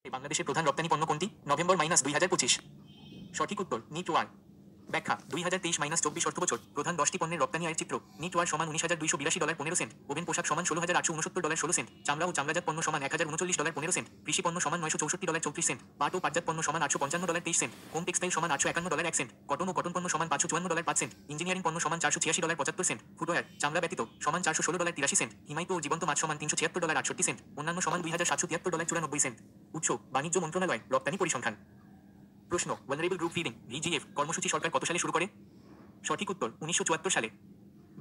বাংলাদেশের প্রধান রপ্তানি পণ্য কোনটি? নভেম্বর -2025। সঠিক উত্তর নিট ওয়ার। ব্যাখ্যা 2023-24 অর্থবছর প্রধান 10টি পণ্যের রপ্তানি আয়ের চিত্র। নিট ওয়ার সমান $19,282 15 সেন্ট, ওভেন পোশাক সমান $16,869 16 সেন্ট, চামড়া ও চামড়াজাত পণ্য সমান $1,039 15 সেন্ট, কৃষি পণ্য সমান $964 34 সেন্ট, পাট ও পাটজাত পণ্য সমান $855 23 সেন্ট, হোম টেক্সটাইল সমান $851 1 সেন্ট, কটন ও কটন পণ্য সমান $554 5 সেন্ট, ইঞ্জিনিয়ারিং পণ্য সমান $486 75 সেন্ট, ফুটওয়্যার চামড়া ব্যতীত সমান $416 83 সেন্ট, হিমায়িত ও জীবন্ত মাছ সমান $376 68 সেন্ট, অন্যান্য সমান $2,773 94 সেন্ট। উৎস বাণিজ্য মন্ত্রণালয়, রপ্তানি পরিসংখ্যান। প্রশ্ন ভালনারেবল গ্রুপ ফিডিং ভিজিএফ কর্মসূচি সরকার কত সালে শুরু করে? সঠিক উত্তর 1974 সালে।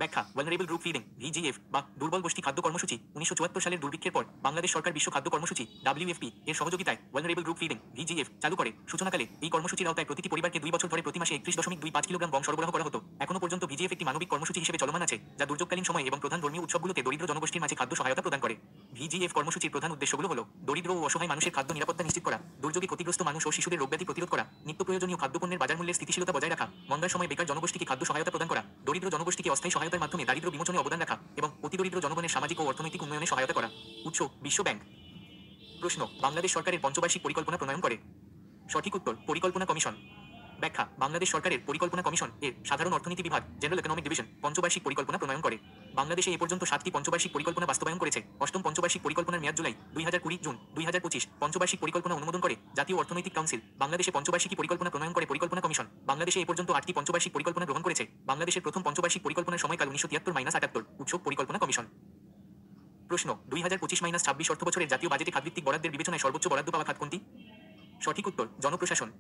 ব্যাখ্যা ভালনারেবল গ্রুপ ফিডিং ভিজিএফ বা দুর্বল গোষ্ঠী খাদ্য কর্মসূচি 1974 সালের দুর্ভিক্ষের পর বাংলাদেশ সরকার বিশ্ব খাদ্য কর্মসূচি WFP এর সহযোগিতায় ভালনারেবল গ্রুপ ফিডিং ভিজিএফ চালু করে। সূচনাকালে এই কর্মসূচির আওতায় প্রতিটি পরিবারকে 2 বছর ধরে প্রতি মাসে 31.25 কিলোগ্রাম গম সরবরাহ করা হতো। এখনো পর্যন্ত ভিজিএফ একটি মানবিক কর্মসূচি হিসেবে চলমান আছে, যা দুর্যোগকালীন সময় এবং প্রধান ধর্মীয় উৎসবগুলোতে দরিদ্র জনগোষ্ঠীর মাঝে খাদ্য সহায়তা প্রদান করে। ভিজিএফ কর্মসূচির প্রধান উদ্দেশ্যগুলো হল দরিদ্র ও অসহায় মানুষের খাদ্য নিরাপত্তা নিশ্চিত করা, দুর্যোগে ক্ষতিগ্রস্ত মানুষ ও শিশুদের রোগব্যাধি প্রতিরোধ করা, নিত্য প্রয়োজনীয় খাদ্যপণ্যের বাজার মূল্যের স্থিতিশীলতা বজায় রাখা, মন্দার সময় বেকার জনগোষ্ঠীকে খাদ্য সহায়তা প্রদান করা, দরিদ্র জনগোষ্ঠীকে অস্থায়ী সহায়তার মাধ্যমে দারিদ্র বিমোচনে অবদান রাখা এবং অতিদরিদ্র জনগণের সামাজিক ও অর্থনৈতিক উন্নয়নে সহায়তা করা। উৎস বিশ্ব ব্যাংক। প্রশ্ন বাংলাদেশ সরকারের পঞ্চবার্ষিক পরিকল্পনা প্রণয়ন করে। সঠিক উত্তর পরিকল্পনা কমিশন। ব্যাখ্যা বাংলাদেশ সরকারের পরিকল্পনা কমিশন এর সাধারণ অর্থনীতি বিভাগ জেনারেল ইকোনমিক ডিভিশন পঞ্চবার্ষিক পরিকল্পনা প্রণয়ন করে। বাংলাদেশে এ পর্যন্ত 7টি পঞ্চবার্ষিক পরিকল্পনা বাস্তবায়ন করেছে। অষ্টম পঞ্চবার্ষিক পরিকল্পনার মেয়াদ জুলাই 2020 জুন 2025। পঞ্চবার্ষিক পরিকল্পনা অনুমোদন করে জাতীয় অর্থনৈতিক কাউন্সিল। বাংলাদেশে পঞ্চবার্ষিকী পরিকল্পনা প্রণয়ন করে পরিকল্পনা কমিশন। বাংলাদেশে এ পর্যন্ত 8টি পঞ্চবার্ষিক পরিকল্পনা গ্রহণ করেছে। বাংলাদেশের প্রথম পঞ্চবার্ষিক পরিকল্পনার সময়কাল 1973-78। উৎস পরিকল্পনা কমিশন। প্রশ্ন 2025-26 অর্থবছরের জাতীয় বাজেটে খাতভিত্তিক বরাদ্দের বিবেচনায় সর্বোচ্চ বরাদ্দ পাওয়া খাত কোনটি? সঠিক উত্তর জনপ্রশাসন।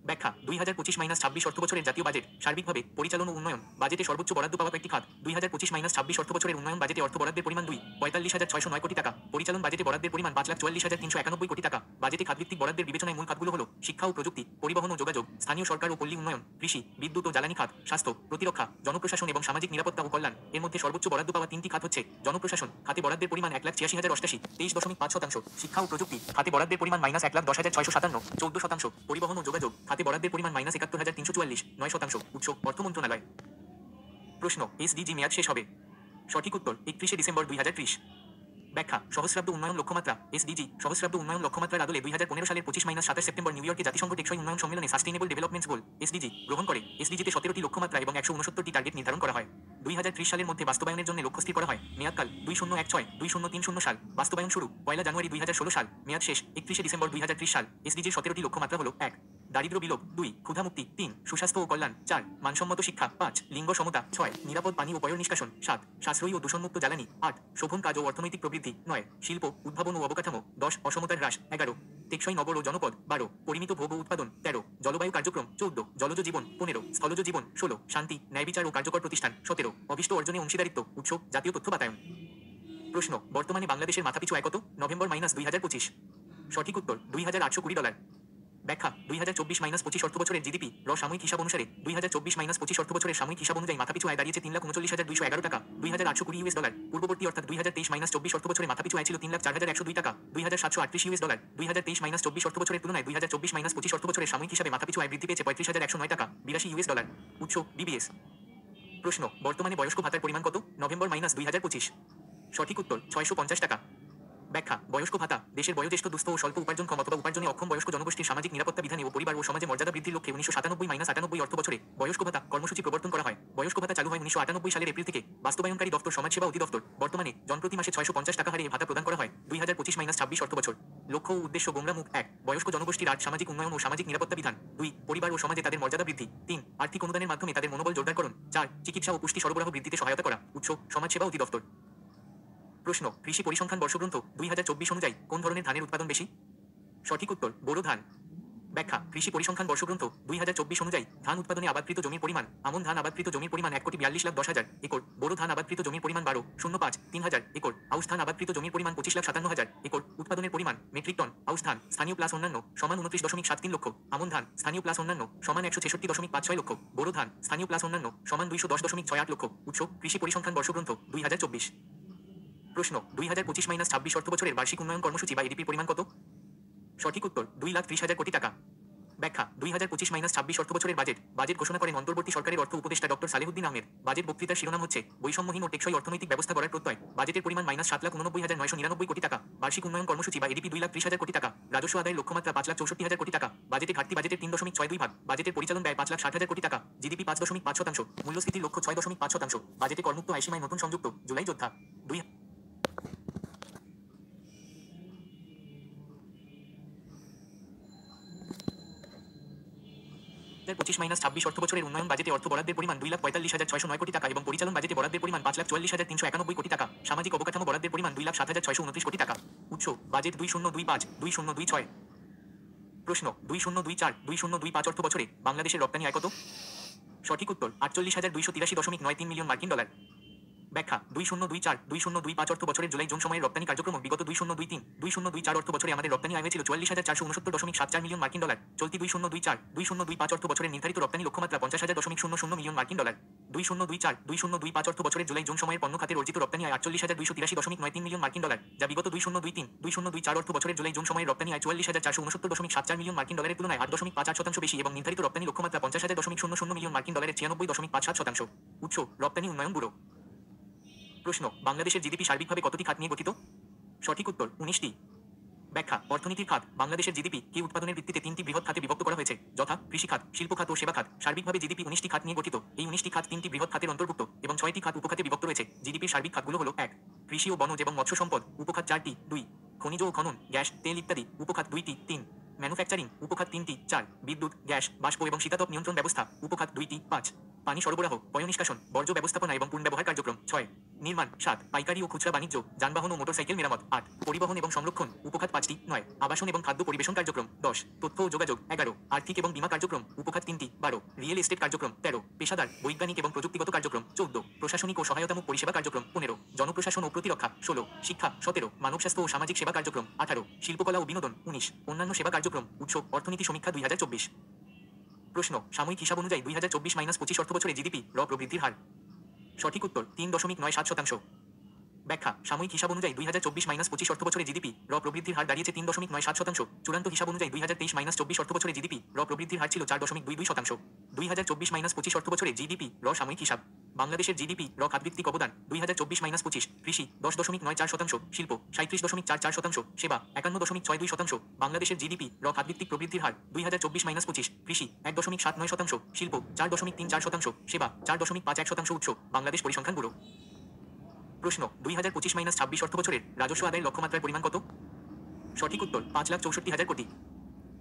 ব্যাখ্যা 2025-26 অর্থবছরের জাতীয় বাজেট সার্বিকভাবে পরিচালন ও উন্নয়ন বাজেটে সর্বোচ্চ বরাদ্দ পাওয়া একটি খাত। 2025-26 অর্থবছরের উন্নয়ন বাজেটে অর্থ বরাদ্দের পরিমাণ 2,45,609 কোটি টাকা, পরিচালন বাজেটে বরাদ্দের পরিমাণ 5,44,391 কোটি টাকা। বাজেটে খাতভিত্তিক বরাদ্দের বিবেচনায় মূল খাতগুলো হল শিক্ষা ও প্রযুক্তি, পরিবহন ও যোগাযোগ, স্থানীয় সরকার ও পল্লী উন্নয়ন, কৃষি, বিদ্যুৎ ও জ্বালানি খাত, স্বাস্থ্য, প্রতিরক্ষা, জনপ্রশাসন এবং সামাজিক নিরাপত্তা ও কল্যাণ। এর মধ্যে সর্বোচ্চ বরাদ্দ পাওয়া 3টি খাত হচ্ছে জনপ্রশাসন খাতে বরাদ্দের পরিমাণ 1,86,088 23.5%, শিক্ষা ও প্রযুক্তি খাতে বরাদ্দের পরিমাণ -1,10,657 14%, পরিবহন ও যোগাযোগ খাতে বরাদ্দের পরিমাণ -71,344 9%। উৎস অর্থ মন্ত্রণালয়। প্রশ্ন এসডিজি মেয়াদ শেষ হবে। সঠিক উত্তর 31শে ডিসেম্বর 2030। ব্যাখ্যা সহস্রাব্দ উন্নয়ন লক্ষ্যমাত্রা এসডিজি সহস্রাব্দ উন্নয়ন লক্ষ্যমাত্রার আদলে 2015 সালের 25-27 সেপ্টেম্বর নিউ ইয়র্কে জাতিসংঘ টেকসই উন্নয়ন সম্মেলনে সাস্টেইনেবল ডেভেলপমেন্টস গোল এসডিজি গ্রহণ করে। এসডিজিতে 17টি লক্ষ্যমাত্রা এবং 169টি টার্গেট নির্ধারণ করা হয়। 2030 সালের মধ্যে বাস্তবায়নের জন্য লক্ষ্য স্থির করা হয়। মেয়াদকাল 2016-2030 সাল, বাস্তবায়ন শুরু 1 জানুয়ারি 2016 সাল, মেয়াদ শেষ 31শে ডিসেম্বর 2030 সাল। এসডিজির 17টি লক্ষ্যমাত্রা হল 1 দারিদ্র বিলোপ, 2 ক্ষুধামুক্তি, 3 সুস্বাস্থ্য ও কল্যাণ, 4 মানসম্মত শিক্ষা, 5 লিঙ্গ সমতা, 6 নিরাপদ পানি ও পয়ঃ নিষ্কাশন, 7 সাশ্রয়ী ও দূষণমুক্ত জ্বালানি, 8 শোভন কাজ ও অর্থনৈতিক প্রবৃদ্ধি, 9 শিল্প উদ্ভাবন ও অবকাঠামো, 10 অসমতার হ্রাস, 11 টেকসই নগর ও জনপদ, 12 পরিমিত ভোগ ও উৎপাদন, 13 জলবায়ু কার্যক্রম, 14 জলজ জীবন, 15 স্থলজ জীবন, 16 শান্তি ন্যায়বিচার ও কার্যকর প্রতিষ্ঠান, 17 অভিষ্ট অর্জনে অংশীদারিত্ব। উৎস জাতীয় তথ্য বাতায়ন। প্রশ্ন বর্তমানে বাংলাদেশের মাথাপিছু আয় কত? নভেম্বর -2025। সঠিক উত্তর $2,820। ব্যাখ্যা 2024-25 অর্থবছরের জিডিপি সাময়িক হিসাব অনুসারে 2024-25 অর্থবছরের সাময়িক হিসাব অনুযায়ী মাথাপিছু আয় দাঁড়িয়েছে $3,39,211 টাকা, $2,820। পূর্ববর্তী অর্থাৎ 2023-24 অর্থবছরে মাথাপিছু আয় ছিল $3,04,102 টাকা, $2,738। 2023-24 অর্থবছরের তুলনায় 2024-25 অর্থবছরের সাময়িক হিসাবে মাথাপিছু আয় বৃদ্ধি পেয়েছে $35,109 টাকা, $82। উৎস বিবিএস। প্রশ্ন বর্তমানে বয়স্ক ভাতার পরিমাণ কত? নভেম্বর -2025। সঠিক উত্তর $650 টাকা। ব্যাখ্যা বয়স্ক ভাতা দেশের বয়োজ্যেষ্ঠ দুস্থ ও স্বল্প উপার্জনক্ষম অথবা উপার্জনে অক্ষম বয়স্ক জনগোষ্ঠীর সামাজিক নিরাপত্তা বিধানে ও পরিবার ও সমাজে মর্যাদা বৃদ্ধির লক্ষ্যে 1997-98 অর্থবছরে বয়স্ক ভাতা কর্মসূচি প্রবর্তন করা হয়। বয়স্ক ভাতা চালু হয় 1998 সালের এপ্রিল থেকে। বাস্তবায়নকারী দপ্তর সমাজসেবা অধিদপ্তর। বর্তমানে জনপ্রতি মাসে 650 টাকা হারে ভাতা প্রদান করা হয়। 2025-26 অর্থবছর। লক্ষ্য ও উদ্দেশ্য গোমরামুখ 1 বয়স্ক জনগোষ্ঠীর সামাজিক উন্নয়ন ও সামাজিক নিরাপত্তা বিধান, 2 পরিবার ও সমাজে তাদের মর্যাদা বৃদ্ধি, 3 আর্থিক অনুদানের মাধ্যমে তাদের মনোবল জোরদারকরণ, 4 চিকিৎসা ও পুষ্টি সরবরাহ বৃদ্ধিতে সহায়তা করা। উৎস সমাজসেবা অধিদপ্তর। প্রশ্ন কৃষি পরিসংখ্যান বর্ষগ্রন্থ 2024 অনুযায়ী কোন ধরনের ধানের উৎপাদন বেশি? সঠিক উত্তর বোরো ধান। ব্যাখ্যা কৃষি পরিসংখ্যান বর্ষগ্রন্থ 2024 অনুযায়ী ধান উৎপাদনে আবাদকৃত জমির পরিমাণ আমন ধান আবাদকৃত জমির পরিমাণ 1,42,10,000 একর, বোরো ধান আবাদকৃত জমির পরিমাণ 12,05,3,000 একর, আউশ ধান আবাদকৃত জমির পরিমাণ 25,57,000 একর। উৎপাদনের পরিমাণ মেট্রিক টন। আউশ ধান স্থানীয় প্লাস অন্যান্য সমান 29.73 লক্ষ, আমন ধান স্থানীয় প্লাস অন্যান্য সমান 166.56 লক্ষ, বোরো ধান স্থানীয় প্লাস অন্যান্য সমান 210.68 লক্ষ। উৎস কৃষি পরিসংখ্যান বর্ষগ্রন্থ 2024। প্রশ্ন 2025-26 অর্থবছরের বার্ষিক উন্নয়ন কর্মসূচি বা এডিপির পরিমাণ কত? সঠিক উত্তর 2,30,000 কোটি টাকা। ব্যাখ্যা 2025-26 অর্থ বছরের বাজেট ঘোষণা করেন অন্তর্বর্তী সরকারের অর্থ উপদেষ্টা ডক্টর সালেহুদ্দিন আহমেদ। বাজেট বক্তৃতার শিরোনাম হচ্ছে বৈষম্যহীন ও টেকসই অর্থনৈতিক ব্যবস্থা গড়ার প্রত্যয়। বাজেটের পরিমাণ -7,89,999 কোটি টাকা। বার্ষিক উন্নয়ন কর্মসূচি বা এডিপি 2,30,000 কোটি টাকা। রাজস্ব আদায়ের লক্ষ্যমাত্রা 5,64,000 কোটি টাকা। বাজেটে ঘাটতি বাজেটের 3.62 ভাগ। বাজেটের পরিচালন ব্যয় 5,60,000 কোটি টাকা। জিডিপি 5.5%। মূল্যস্ফীতির লক্ষ্য 6.5%। বাজেটে করমুক্ত আয়সীমায় নতুন সংযুক্ত জুলাই যোদ্ধা 2025-26 অর্থ বছরের উন্নয়ন বাজেটে অর্থ বরাদ্দের পরিমাণ 2,45,609 কোটি টাকা এবং পরিচালন বাজেটে বরাদ্দের পরিমাণ 5,44,391 কোটি টাকা। সামাজিক অবকাঠামো বরাদ্দের পরিমাণ 2,07,629 কোটি টাকা। উৎস বাজেট 2025-2026। প্রশ্ন 2024-2025 অর্থ বছরে বাংলাদেশের রপ্তানি আয় কত? সঠিক উত্তর 48,283.93 মিলিয়ন মার্কিন ডলার। ব্যাখ্যা 2024-2025 অর্থ বছরের জুলাই-জুন সময়ের রপ্তানি কার্যক্রম বিগত 2023-2024 অর্থ বছরে আমাদের রপ্তানি আয় হয়েছিল 44,469.74 মিলিয়ন মার্কিন ডলার। চলতি 2024-2025 অর্থ বছরের নির্ধারিত রপ্তানি লক্ষ্যমাত্রা 50,000.00 মিলিয়ন মার্কিন ডলার। 2024-2025 অর্থ বছরের জুলাই-জুন সময়ের পণ্য খাতের অর্জিত রপ্তানি আয় 48,283.93 মিলিয়ন মার্কিন ডলার, যা বিগত 2023-2024 অর্থ বছরের জুলাই-জুন সময়ের রপ্তানি আয় 44,469.74 মিলিয়ন মার্কিন ডলারের তুলনায় 8.58% বেশি এবং নির্ধারিত রপ্তানি লক্ষ্যমাত্রা 50,000.00 মিলিয়ন মার্কিন ডলারের 96.57%। উৎস রপ্তানি উন্নয়ন ব্যুরো। প্রশ্ন বাংলাদেশের জিডিপি সার্বিকভাবে কতটি খাত নিয়ে গঠিত? সঠিক উত্তর 19টি। ব্যাখ্যা অর্থনীতির খাত বাংলাদেশের জিডিপি কে উৎপাদনের ভিত্তিতে 3টি বৃহৎ খাতে বিভক্ত করা হয়েছে, যথা কৃষি খাত, শিল্প খাত ও সেবা খাত। সার্বিকভাবে জিডিপি 19টি খাত নিয়ে গঠিত। এই 19টি খাত 3টি বৃহৎ খাতের অন্তর্ভুক্ত এবং 6টি খাত উপখাতে বিভক্ত রয়েছে। জিডিপির সার্বিক খাতগুলো হলো 1 কৃষি ও বনজ এবং মৎস্য সম্পদ, উপখাত 4টি, 2 খনিজ ও খনন, গ্যাস, তেল ইত্যাদি, উপখাত 2টি, 3 ম্যানুফ্যাকচারিং, উপখাত 3টি, 4 বিদ্যুৎ, গ্যাস, বাষ্প এবং শীতাতপ নিয়ন্ত্রণ ব্যবস্থা, উপখাত 2টি, 5 পানি সরবরাহ, পয়ঃনিষ্কাশন, বর্জ্য ব্যবস্থাপনা এবং পুনর্ব্যবহার কার্যক্রম, 6 নির্মাণ, 7 পাইকারি ও খুচরা বাণিজ্য, যানবাহন ও মোটরসাইকেল মেরামত, 8 পরিবহন এবং সংরক্ষণ, উপখাত 5টি, 9 আবাসন এবং খাদ্য পরিবেশন কার্যক্রম, 10 তথ্য ও যোগাযোগ, 11 আর্থিক এবং বীমা কার্যক্রম, উপখাত 3টি, 12 রিয়েল এস্টেট কার্যক্রম, 13 পেশাদার, বৈজ্ঞানিক এবং প্রযুক্তিগত কার্যক্রম, 14 প্রশাসনিক ও সহায়তামূলক পরিষেবা কার্যক্রম, 15 জনপ্রশাসন ও প্রতিরক্ষা, 16 শিক্ষা, 17 মানব স্বাস্থ্য ও সামাজিক সেবা কার্যক্রম, 18 শিল্পকলা ও বিনোদন, 19 অন্যান্য সেবা কার্যক্রম। উৎস অর্থনীতি সমীক্ষা 2024। প্রশ্ন সাময়িক হিসাব অনুযায়ী 2024-25 অর্থ বছরে জিডিপি প্রবৃদ্ধির হার। সঠিক উত্তর 3.97%। ব্যাখ্যা সাময়িক হিসাব অনুযায়ী 2024-25 অর্থ বছরে জিডিপি প্রবৃদ্ধির হার দাঁড়িয়েছে 3.97%। চূড়ান্ত হিসাব অনুযায়ী 2023-24 অর্থ বছরে জিডিপি প্রবৃদ্ধির হার ছিল 4.22%। 2024-25 অর্থ বছরে জিডিপি সাময়িক হিসাব। বাংলাদেশের জিডিপি খাতভিত্তিক অবদান 2024-25 কৃষি 10.94%, শিল্প 37.44%, সেবা 51.62%। বাংলাদেশের জিডিপি খাতভিত্তিক প্রবৃদ্ধির হার 2024-25 কৃষি 1.79%, শিল্প 4.34%, সেবা 4.51%। উৎস বাংলাদেশ পরিসংখ্যান ব্যুরো। প্রশ্ন 2025-26 অর্থ বছরের রাজস্ব আদায়ের লক্ষ্যমাত্রার পরিমাণ কত? সঠিক উত্তর 5,64,000 কোটি।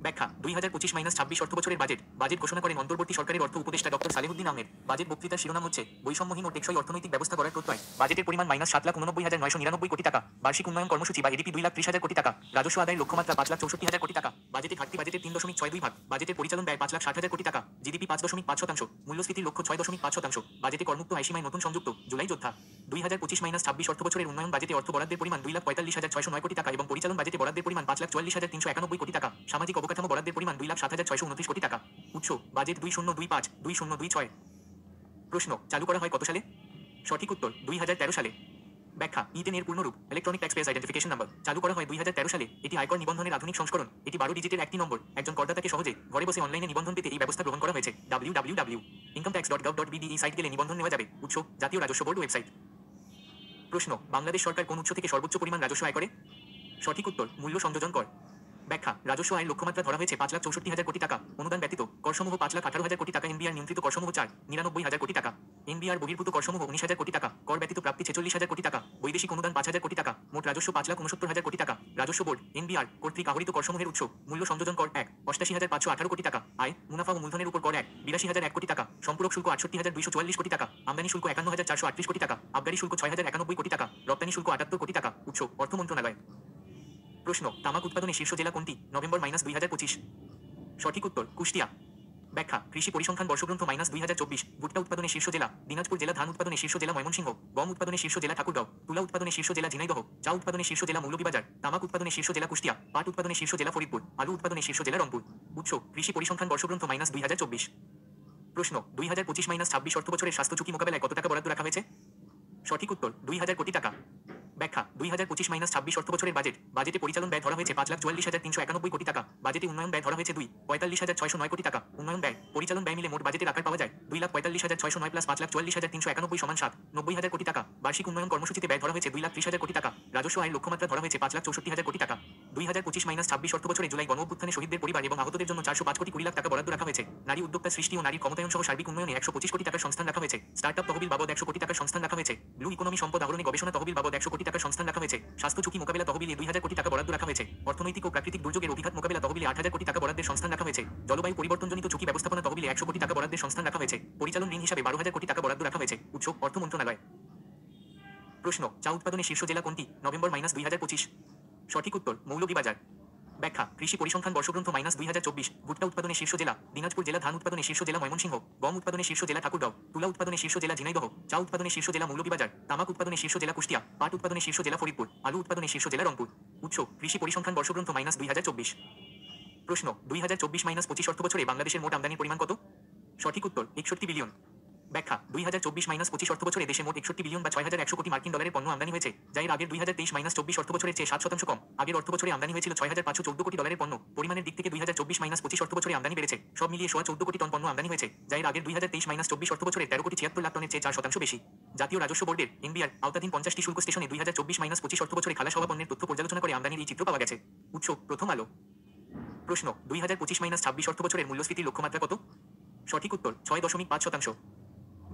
ব্যাখ্যা 2025-26 অর্থ বছরের বাজেট ঘোষণা করেন অন্তর্বর্তী সরকারের অর্থ উপদেষ্টা ডক্টর সালেহুদ্দিন আহমেদ। বাজেট বক্তৃতার শিরোনাম হচ্ছে বৈষম্যহীন ও টেকসই অর্থনৈতিক ব্যবস্থা গড়ার প্রত্যয়। বাজেটের পরিমাণ -7,89,999 কোটি টাকা। বার্ষিক উন্নয়ন কর্মসূচি বা এডিপি 2,30,000 কোটি টাকা। রাজস্ব আদায়ের লক্ষ্যমাত্রা 5,64,000 কোটি টাকা। বাজেটে ঘাটতি বাজেটের 3.62 ভাগ। বাজেটের পরিচালন ব্যয় 5,60,000 কোটি টাকা। জিডিপি 5.5%। মূল্যস্ফীতির লক্ষ্য 6.5%। বাজেটে করমুক্ত আয়সীমায় নতুন সংযুক্ত জুলাই যোদ্ধা। 2025-26 অর্থ বছরের উন্নয়ন বাজেটে অর্থ বরাদ্দের পরিমাণ 2,45,609 কোটি টাকা এবং পরিচালন বাজেটে বরাদ্দের পরিমাণ 5,44,391 কোটি টাকা। সামাজিক অবকাঠামো বরাদ্দের পরিমাণ 2,07,629 কোটি টাকা। উৎস বাজেট 2025-2026। প্রশ্ন চালু করা হয় কত সালে? সঠিক উত্তর 2013 সালে। ব্যাখ্যা ই10 এর পূর্ণরূপ ইলেকট্রনিক ট্যাক্সপেয়ার্স আইডেন্টিফিকেশন নাম্বার চালু করা হয় 2013 সালে। এটি আয়কর নিবন্ধনের আধুনিক সংস্করণ। এটি 12 ডিজিটের একটি নম্বর। একজন করদাতাকে সহজে ঘরে বসে অনলাইনে নিবন্ধন পেতে এই ব্যবস্থা গ্রহণ করা হয়েছে। www.incometax.gov.bd এই সাইট গেলে নিবন্ধন নেওয়া যাবে। জাতীয় রাজস্ব বোর্ড ওয়েবসাইট। প্রশ্ন বাংলাদেশ সরকার কোন উৎস থেকে সর্বোচ্চ পরিমাণ রাজস্ব আয় করে? সঠিক উত্তর মূল্য সংযোজন কর। ব্যাখ্যা রাজস্ব আয়ের লক্ষ্যমাত্রা ধরা হয়েছে 5,64,000 কোটি টাকা। অনুদান ব্যতীত করসমূহ 5,18,000 কোটি টাকা। এনবিআর নিয়ন্ত্রিত করসমূহ 4,99,000 কোটি টাকা। এনবিআর বহির্ভূত করসমূহ 19,000 কোটি টাকা। কর ব্যতীত প্রাপ্তি 46,000 কোটি টাকা। বৈদেশিক অনুদান 5,000 কোটি টাকা। মোট রাজস্ব 5,69,000 কোটি টাকা। রাজস্ব বোর্ড এনবিআর কর্তৃক আহরিত করসমূহের উৎস মূল্য সংযোজন কর 1 88,518 কোটি টাকা। আয় মুনাফা ও মূলধনের উপর কর 1 82,001 কোটি টাকা। সম্পূরক শুল্ক 68,244 কোটি টাকা। আমদানি শুল্ক 51,438 কোটি টাকা। আবগারি শুল্ক 6,091 কোটি টাকা। রপ্তানি শুল্ক 78 কোটি টাকা। উৎস অর্থ মন্ত্রণালয়। প্রশ্ন তামাক উৎপাদনে শীর্ষ জেলা কোনটি? নভেম্বর-2025। সঠিক উত্তর কুষ্টিয়া। ব্যাখ্যা কৃষি পরিসংখ্যান বর্ষগ্রন্থ -2024। ভুট্টা উৎপাদনে শীর্ষ জেলা দিনাজপুর জেলা। ধান উৎপাদনে শীর্ষ জেলা ময়মনসিংহ। গম উৎপাদনে শীর্ষ জেলা ঠাকুরগাঁও। তুলা উৎপাদনে শীর্ষ জেলা ঝিনাইদহ। চা উৎপাদনে শীর্ষ জেলা মৌলভীবাজার। তামাক উৎপাদনে শীর্ষ জেলা কুষ্টিয়া। পাট উৎপাদনে শীর্ষ জেলা ফরিদপুর। আলু উৎপাদনে শীর্ষ জেলা রংপুর। উৎস কৃষি পরিসংখ্যান বর্ষগ্রন্থ -2024। প্রশ্ন 2025-26 অর্থ বছরের স্বাস্থ্য ঝুঁকি মোকাবেলায় কত টাকা বরাদ্দ রাখা হয়েছে? সঠিক উত্তর 2,000 কোটি টাকা। ব্যাখ্যা 2025-26 অর্থ বছরের বাজেটে পরিচালন ব্যয় ধরা হয়েছে 5,44,391 কোটি টাকা। বাজেটে উন্নয়ন ব্যয় ধরা হয়েছে 2,45,609 কোটি টাকা। উন্নয়ন ব্যয় পরিচালন ব্যয় মিলে মোট বাজেটের আকার পাওয়া যায় 2,45,609 প্লাস 5,44,391 সমান 90,000 কোটি টাকা। বার্ষিক উন্নয়ন কর্মসূচিতে ব্যয় ধরা হয়েছে 2,30,000 কোটি টাকা। রাজস্ব আয়ের লক্ষ্যমাত্রা ধরা হয়েছে 5,64,000 কোটি টাকা। 2025-26 অর্থ বছরে জুলাই গণঅভ্যুত্থানে শহীদদের পরিবার এবং আহতদের জন্য 405 কোটি 20 লাখ টাকা বরাদ্দ রাখা হয়েছে। নারী উদ্যোক্তা সৃষ্টি ও নারীর ক্ষমতায়ন সহ সার্বিক উন্নয়নে 125 কোটি টাকার সংস্থান রাখা হয়েছে। স্টার্টআপ তহবিল বাবদ 100 কোটি টাকার সংস্থান রাখা হয়েছে। ব্লু ইকোনমি সম্পদ আহরণে গবেষণা তহবিল বাবদ 100 কোটি টাকার সংস্থান রাখা হয়েছে। স্বাস্থ্য ঝুঁকি মোকাবিলা তহবিলে 2,000 কোটি টাকা বরাদ্দ রাখা হয়েছে। অর্থনৈতিক ও প্রাকৃতিক দুর্যোগের অভিঘাত মোকাবিলা তহবিলে 8,000 কোটি টাকা বরাদ্দের সংস্থান রাখা হয়েছে। জলবায়ু পরিবর্তনজনিত ঝুঁকি ব্যবস্থাপনা তহবিলে 100 কোটি টাকা বরাদ্দের সংস্থান রাখা হয়েছে। পরিচালন ঋণ হিসাবে 12,000 কোটি টাকা বরাদ্দ রাখা হয়েছে। উৎস অর্থ মন্ত্রণালয়। প্রশ্ন, চা উৎপাদনে শীর্ষ জেলা কোনটি? নভেম্বর-2025। সঠিক উত্তর মৌলভীবাজার। ব্যাখ্যা, কৃষি পরিসংখ্যান বর্ষগ্রন্থ -2024। ভুট্টা উৎপাদনে শীর্ষ জেলা দিনাজপুর জেলা, ধান উৎপাদনে শীর্ষ জেলা ময়মনসিংহ, গম উৎপাদনে শীর্ষ জেলা ঠাকুরগাঁও, তুলা উৎপাদনে শীর্ষ জেলা ঝিনাইদহ, চা উৎপাদনে শীর্ষ জেলা মৌলভীবাজার, তামাক উৎপাদনে শীর্ষ জেলা কুষ্টিয়া, পাট উৎপাদনে শীর্ষ জেলা ফরিদপুর, আলু উৎপাদনে শীর্ষ জেলা রংপুর। উৎস কৃষি পরিসংখ্যান বর্ষগ্রন্থ -2024। প্রশ্ন, 2024-25 অর্থ বছরে বাংলাদেশের মোট আমদানির পরিমাণ কত? সঠিক উত্তর 61 বিলিয়ন। ব্যাখ্যা, 2024-25 অর্থ বছরে দেশে মোট 61 বিলিয়ন বা 6,100 কোটি মার্কিন ডলারের পণ্য আমদানি হয়েছে, যা এর আগের 2023-24 অর্থ বছরের চেয়ে 7% কম। আগের অর্থ বছরে আমদানি হয়েছিল 6,514 কোটি ডলারের পণ্য। পরিমাণের দিক থেকে 2024-25 অর্থ বছরে আমদানি বেড়েছে। সব মিলিয়ে 14 কোটি টন পণ্য আমদানি হয়েছে, যা এর আগের 2023-24 অর্থ বছরে 13 কোটি 76 লাখ টনের চেয়ে 4% বেশি। জাতীয় রাজস্ব বোর্ডের এনবিআর আওতাধীন 50টি শুল্ক স্টেশনে 2024-25 অর্থ বছরে খালাস হওয়া পণ্যের তথ্য পর্যালোচনা করে আমদানির এই চিত্র পাওয়া গেছে। উৎস প্রথম আলো। প্রশ্ন, 2025-26 অর্থ বছরের মূল্যস্ফীতির লক্ষ্যমাত্রা কত? সঠিক উত্তর 6.5%।